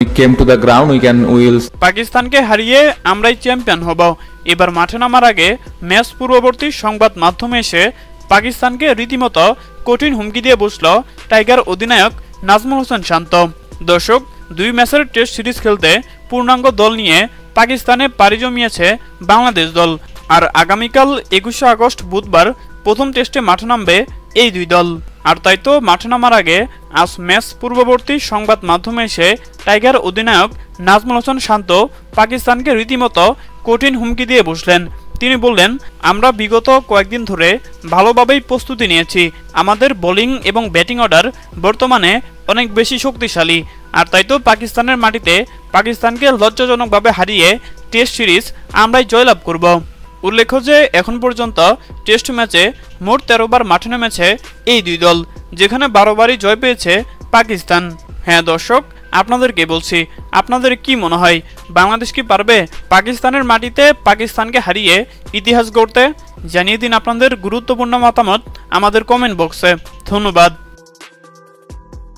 came to the ground, we will পাকিস্তানকে হারিয়ে আমরাই চ্যাম্পিয়ন হব। এবার মাঠে নামার আগে ম্যাচ পূর্ববর্তী সংবাদ মাধ্যমে এসে পাকিস্তানকে রীতিমতো কঠিন হুমকি দিয়ে বসল টাইগার অধিনায়ক নাজমুল হোসেন শান্ত। দর্শক, 2 ম্যাচের টেস্ট সিরিজ খেলতে পূর্ণাঙ্গ দল নিয়ে পাকিস্তানে পাড়ি জমিয়েছে বাংলাদেশ দল। আর আগামীকাল 21শে আগস্ট বুধবার প্রথম টেস্টে মাঠে নামবে এই 2 দল। আর তাই তো মাঠে নামার আগে আজ ম্যাচ পূর্ববর্তী সংবাদ মাধ্যমে এসে টাইগার অধিনায়ক নাজমুল হোসেন শান্ত পাকিস্তানকে রীতিমতো কঠিন হুমকি দিয়ে বসলেন। তিনি বললেন, আমরা বিগত কয়েকদিন ধরে ভালোভাবেই প্রস্তুতি নিয়েছি। আমাদের বোলিং এবং ব্যাটিং অর্ডার বর্তমানে অনেক বেশি শক্তিশালী। আর তাই তো পাকিস্তানের মাটিতে পাকিস্তানকে লজ্জাজনকভাবে হারিয়ে টেস্ট সিরিজ আমরাই জয়লাভ করব। উল্লেখ্য যে এখন পর্যন্ত টেস্ট ম্যাচে মোট 13 বার মাঠে নেমেছে এই 2 দল, যেখানে 12 বারই জয় পেয়েছে পাকিস্তান। হ্যাঁ দর্শক, আপনাদেরকে বলছি, আপনাদের কি মনে হয় বাংলাদেশ কি পারবে পাকিস্তানের মাটিতে পাকিস্তানকে হারিয়ে ইতিহাস গড়তে? জানিয়ে দিন আপনাদের গুরুত্বপূর্ণ মতামত আমাদের কমেন্ট বক্সে। ধন্যবাদ।